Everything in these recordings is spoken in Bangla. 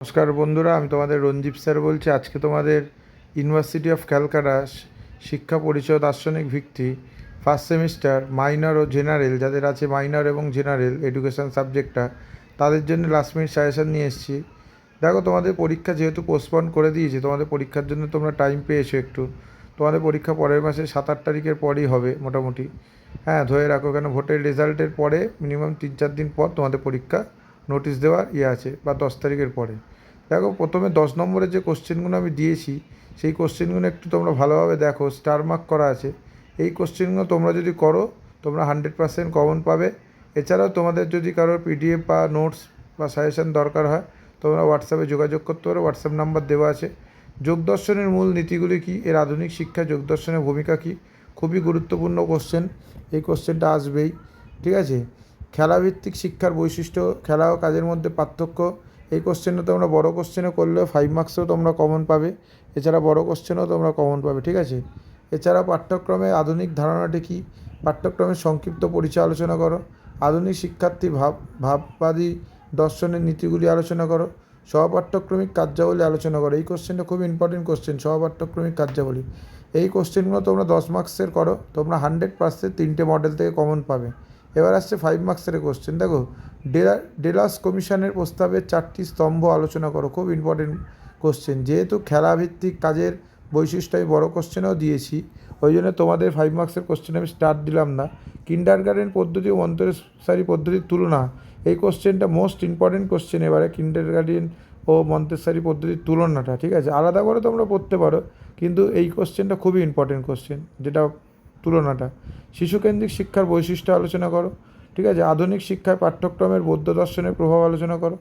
নমস্কার বন্ধুরা, আমি তোমাদের রঞ্জীব স্যার বলছি। আজকে তোমাদের ইউনিভার্সিটি অফ ক্যালকাটা শিক্ষা পরিচয় দার্শনিক ভিত্তি ফার্স্ট সেমিস্টার মাইনর ও জেনারেল, যাদের আছে মাইনর এবং জেনারেল এডুকেশন সাবজেক্টটা, তাদের জন্য লাস্ট মিনিট সাজেশান নিয়ে এসেছি। দেখো, তোমাদের পরীক্ষা যেহেতু পোস্টপন করে দিয়েছে, তোমাদের পরীক্ষার জন্য তোমরা টাইম পেয়েছো একটু। তোমাদের পরীক্ষা পরের মাসে 7-8 তারিখের পরই হবে মোটামুটি। হ্যাঁ, ধরে রাখো, কেন ভোটের রেজাল্টের পরে মিনিমাম 3-4 দিন পর তোমাদের পরীক্ষা নোটিশ দেওয়ার আছে, বা 10 তারিখের পরে। দেখো, প্রথমে 10 নম্বরের যে কোশ্চেনগুলো আমি দিয়েছি, সেই কোশ্চেনগুলো একটু তোমরা ভালোভাবে দেখো, স্টার মার্ক করা আছে। এই কোশ্চেনগুলো তোমরা যদি করো, তোমরা 100% কমন পাবে। এছাড়াও তোমাদের যদি কারোর পিডিএফ বা নোটস বা সাজেশান দরকার হয়, তোমরা হোয়াটসঅ্যাপে যোগাযোগ করতে পারো, হোয়াটসঅ্যাপ নাম্বার দেওয়া আছে। যোগদর্শনের মূল নীতিগুলি কী, এর আধুনিক শিক্ষায় যোগদর্শনের ভূমিকা কী, খুবই গুরুত্বপূর্ণ কোশ্চেন। এই কোশ্চেনটা আসবেই, ঠিক আছে। খেলাভিত্তিক শিক্ষার বৈশিষ্ট্য, খেলা ও কাজের মধ্যে পার্থক্য, এই কোশ্চেনটা তোমরা বড় কোশ্চেনে করলেও 5 মার্কসেও তোমরা কমন পাবে। এছাড়া বড় কোশ্চেনেও তোমরা কমন পাবে, ঠিক আছে। এছাড়া পাঠ্যক্রমে আধুনিক ধারণাটি কী, পাঠ্যক্রমের সংক্ষিপ্ত পরিচয় আলোচনা করো। আধুনিক শিক্ষার্থী ভাববাদী দর্শনের নীতিগুলি আলোচনা করো। সহপাঠ্যক্রমিক কার্যাবলী আলোচনা করো। এই কোশ্চেনটা খুব ইম্পর্টেন্ট কোশ্চেন, সহপাঠ্যক্রমিক কার্যাবলী। এই কোশ্চেনগুলো তোমরা 10 মার্কসের করো, তোমরা 100% 3টে মডেল থেকে কমন পাবে। এবার আসছে 5 মার্কসের কোশ্চেন। দেখো, ডেলাস কমিশনের প্রস্তাবের 4টি স্তম্ভ আলোচনা করো। খুব ইম্পর্টেন্ট কোশ্চেন। যেহেতু খেলাভিত্তিক কাজের বৈশিষ্ট্য আমি বড় কোশ্চেনেও দিয়েছি, ওই জন্য তোমাদের 5 মার্কসের কোশ্চেন আমি স্টার্ট দিলাম না। কিন্ডারগার্টেন পদ্ধতি ও মন্তেসরি পদ্ধতির তুলনা, এই কোশ্চেনটা মোস্ট ইম্পর্টেন্ট কোশ্চেন। এবারে কিন্ডারগার্টেন ও মন্তেসরি পদ্ধতির তুলনাটা, ঠিক আছে, আলাদা করে তোমরা পড়তে পারো, কিন্তু এই কোশ্চেনটা খুবই ইম্পর্টেন্ট কোশ্চেন, যেটা তুলনাটা। শিশুকেন্দ্রিক শিক্ষার বৈশিষ্ট্য আলোচনা করো, ঠিক আছে। আধুনিক শিক্ষায় পাঠ্যক্রমের বৌদ্ধ দর্শনের প্রভাব আলোচনা করো।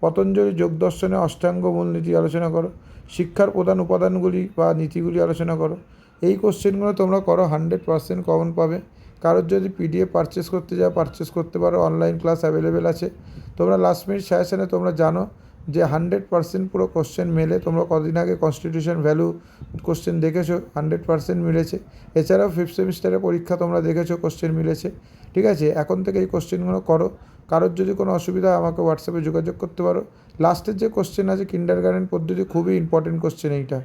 পতঞ্জলি যোগ দর্শনে অষ্টাঙ্গ মূলনীতি আলোচনা করো। শিক্ষার প্রধান উপাদানগুলি বা নীতিগুলি আলোচনা করো। এই কোশ্চেনগুলো তোমরা করো, 100% কমন পাবে। কারোর যদি পিডিএফ পারচেস করতে যাও, পারচেস করতে পারো, অনলাইন ক্লাস অ্যাভেলেবেল আছে। তোমরা লাস্ট মিনিট সাজেশনে তোমরা জানো যে 100% পুরো কোশ্চেন মেলে। তোমরা কদিন আগে কনস্টিটিউশন ভ্যালু কোশ্চেন দেখেছো, 100% মিলেছে। এছাড়াও 5th সেমিস্টারের পরীক্ষা তোমরা দেখেছো, কোশ্চেন মিলেছে, ঠিক আছে। এখন থেকে এই কোশ্চেনগুলো করো। কারোর যদি কোনো অসুবিধা হয় আমাকে হোয়াটসঅ্যাপে যোগাযোগ করতে পারো। লাস্টের যে কোশ্চেন আছে কিন্ডারগার্টেন পদ্ধতি, খুবই ইম্পর্টেন্ট কোশ্চেন এইটা।